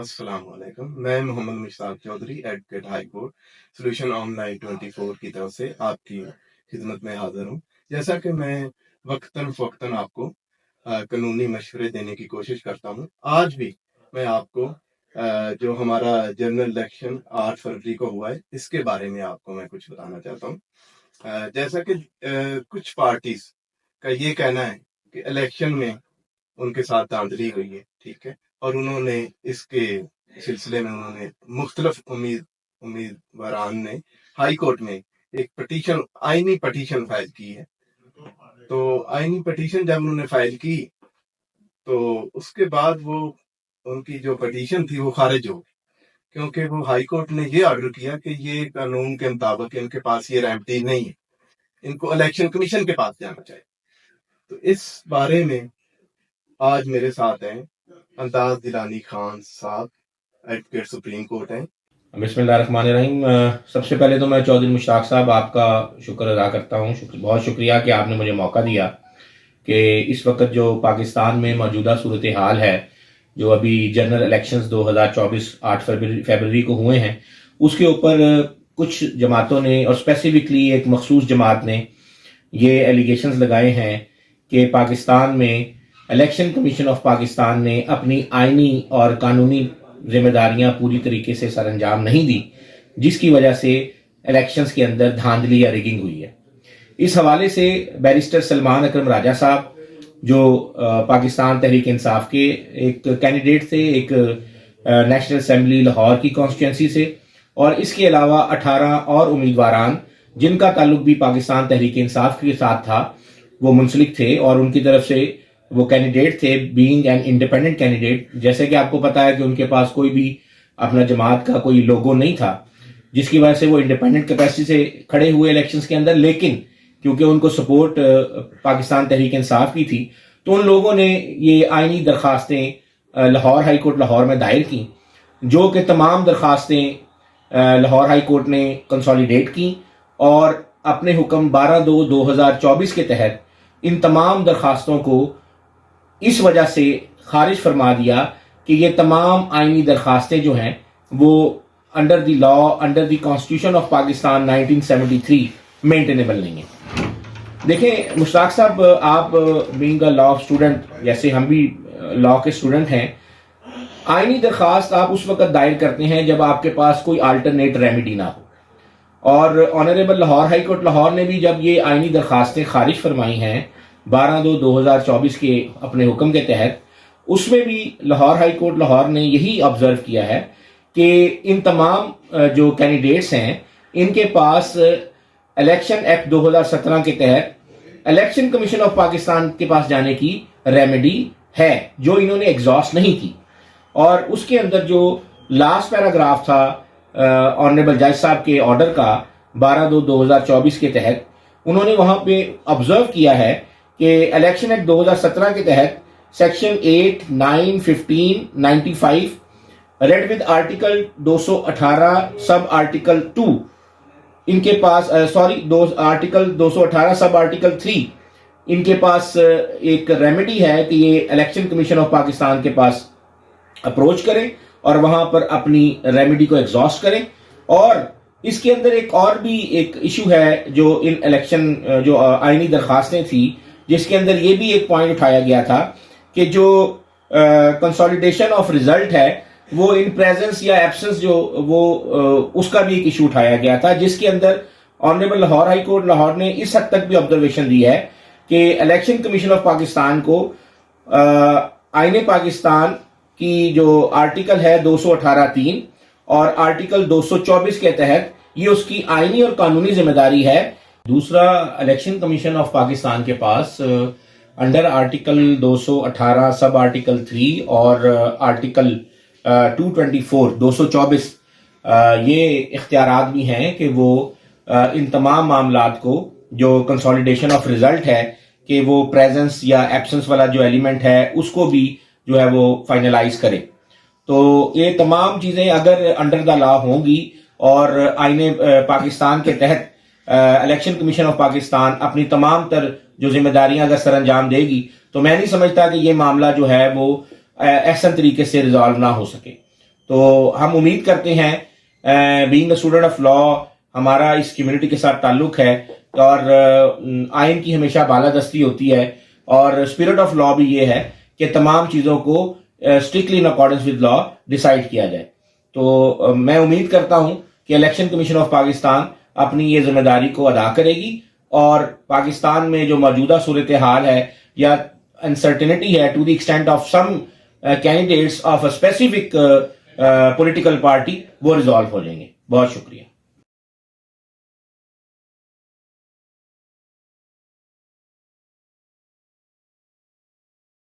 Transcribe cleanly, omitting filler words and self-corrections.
अस्सलाम वालेकुम। मैं Mohammad Mushtaq Chaudhary advocate high court solution online 24 की तरफ से आपकी खिदमत में हाजिर हूँ। जैसा कि मैं वक्तन फ़वक्तन आपको कानूनी मशवरे देने की कोशिश करता हूँ, आज भी मैं आपको जो हमारा जनरल इलेक्शन 8 फरवरी को हुआ है, इसके बारे में आपको मैं कुछ बताना चाहता हूँ। जैसा कि कुछ पार्टीज का ये कहना है कि इलेक्शन में उनके साथ धांधली हुई है, ठीक है, और उन्होंने इसके सिलसिले में उन्होंने मुख्तलिफ उम्मीदवारान ने हाई कोर्ट में एक पटिशन आईनी पटिशन फाइल की है। तो आईनी पटिशन जब उन्होंने फाइल की तो उसके बाद वो उनकी जो पटिशन थी वो खारिज हो गई, क्योंकि वो हाई कोर्ट ने ये ऑर्डर किया कि ये कानून के मुताबिक इनके पास ये रेमेडी नहीं है, इनको इलेक्शन कमीशन के पास जाना चाहिए। तो इस बारे में आज मेरे साथ हैं अंदाज दिलानी खान साहब, एडवोकेट सुप्रीम कोर्ट हैं। बिस्मिल्लाहिर्रहमानिर्रहीम। सबसे पहले तो मैं चौधरी मुश्ताक साहब आपका शुक्र अदा करता हूँ, बहुत शुक्रिया कि आपने मुझे मौका दिया कि इस वक्त जो पाकिस्तान में मौजूदा सूरत हाल है, जो अभी जनरल इलेक्शंस 2024 8 फरवरी को हुए हैं, उसके ऊपर कुछ जमातों ने और स्पेसिफिकली एक मखसूस जमात ने ये एलिगेशंस लगाए हैं कि पाकिस्तान में इलेक्शन कमीशन ऑफ पाकिस्तान ने अपनी आइनी और कानूनी जिम्मेदारियां पूरी तरीके से सरअंजाम नहीं दी, जिसकी वजह से इलेक्शंस के अंदर धांधली या रिगिंग हुई है। इस हवाले से बैरिस्टर सलमान अकरम राजा साहब, जो पाकिस्तान तहरीक इंसाफ के एक कैंडिडेट थे, एक नेशनल असेंबली लाहौर की कॉन्स्टिट्यूंसी से, और इसके अलावा 18 और उम्मीदवारान जिनका ताल्लुक भी पाकिस्तान तहरीक इंसाफ के साथ था, वो मुंसलिक थे और उनकी तरफ से वो कैंडिडेट थे बीइंग एन इंडिपेंडेंट कैंडिडेट। जैसे कि आपको पता है कि उनके पास कोई भी अपना जमात का कोई लोगो नहीं था, जिसकी वजह से वो इंडिपेंडेंट कैपेसिटी से खड़े हुए इलेक्शंस के अंदर, लेकिन क्योंकि उनको सपोर्ट पाकिस्तान तहरीक इंसाफ की थी, तो उन लोगों ने ये आईनी दरखास्तें लाहौर हाई कोर्ट लाहौर में दायर की, जो कि तमाम दरखास्तें लाहौर हाई कोर्ट ने कंसोलिडेट की और अपने हुक्म 12/2/2024 के तहत इन तमाम दरखास्तों को इस वजह से खारिज फरमा दिया कि ये तमाम आईनी दरखास्तें जो हैं वो under the law, under the constitution of Pakistan 1973 maintainable नहीं है। देखें मुश्ताक साहब, आप बीइंग अ लॉ स्टूडेंट, जैसे हम भी लॉ के स्टूडेंट हैं, आईनी दरखास्त आप उस वक्त दायर करते हैं जब आपके पास कोई अल्टरनेट रेमेडी ना हो। और honourable Lahore high court Lahore ने भी जब ये आईनी दरखास्तें खारिज फरमाई हैं 12/2/2024 के अपने हुक्म के तहत, उसमें भी लाहौर हाई कोर्ट लाहौर ने यही ऑब्जर्व किया है कि इन तमाम जो कैंडिडेट्स हैं, इनके पास इलेक्शन एक्ट 2017 के तहत इलेक्शन कमीशन ऑफ पाकिस्तान के पास जाने की रेमेडी है, जो इन्होंने एग्जॉस्ट नहीं की। और उसके अंदर जो लास्ट पैराग्राफ था ऑनरेबल जज साहब के ऑर्डर का 12/2/2024 के तहत, उन्होंने वहां पे ऑब्जर्व किया है कि इलेक्शन एक्ट 2017 के तहत section 8, 9, 15, 95 read with article 218 sub article 2 इनके पास आर्टिकल 218 सब आर्टिकल 3 इनके पास एक रेमेडी है कि ये इलेक्शन कमीशन ऑफ पाकिस्तान के पास अप्रोच करें और वहां पर अपनी रेमेडी को एग्जॉस्ट करें। और इसके अंदर एक और भी एक इशू है जो इन इलेक्शन जो आईनी दरखास्तें थी, जिसके अंदर ये भी एक पॉइंट उठाया गया था कि जो कंसोलिडेशन ऑफ रिजल्ट है वो इन प्रेजेंस या एब्सेंस जो वो उसका भी एक इशू उठाया गया था, जिसके अंदर honourable Lahore high court Lahore ने इस हद तक भी ऑब्जर्वेशन दी है कि इलेक्शन कमीशन ऑफ पाकिस्तान को आईने पाकिस्तान की जो आर्टिकल है 218(3) और आर्टिकल 224 के तहत ये उसकी आईनी और कानूनी जिम्मेदारी है। दूसरा, इलेक्शन कमीशन ऑफ पाकिस्तान के पास अंडर आर्टिकल 218 सब आर्टिकल 3 और आर्टिकल 224 ये इख्तियारात भी हैं कि वो इन तमाम मामलात को, जो कंसोलिडेशन ऑफ रिजल्ट है कि वो प्रेजेंस या एब्सेंस वाला जो एलिमेंट है उसको भी जो है वो फाइनलाइज करे। तो ये तमाम चीजें अगर अंडर द लॉ होंगी और आईने पाकिस्तान के तहत इलेक्शन कमीशन ऑफ पाकिस्तान अपनी तमाम तर जो जिम्मेदारियां अगर सर अंजाम देगी, तो मैं नहीं समझता कि ये मामला जो है वो एहसन तरीके से रिजॉल्व ना हो सके। تو ہم امید کرتے ہیں being a student of law ہمارا اس کمیونٹی کے ساتھ تعلق ہے اور آئین کی ہمیشہ بالادستی ہوتی ہے اور اسپرٹ آف لا بھی یہ ہے کہ تمام چیزوں کو strictly in accordance with law decide کیا جائے. تو میں امید کرتا ہوں کہ الیکشن کمیشن آف پاکستان اپنی یہ ذمہ داری کو ادا کرے گی اور پاکستان میں جو موجودہ صورتحال ہے یا انسرٹینٹی ہے to the extent of some candidates of a specific political party وہ ریزالو ہو جائیں گے. بہت شکریہ.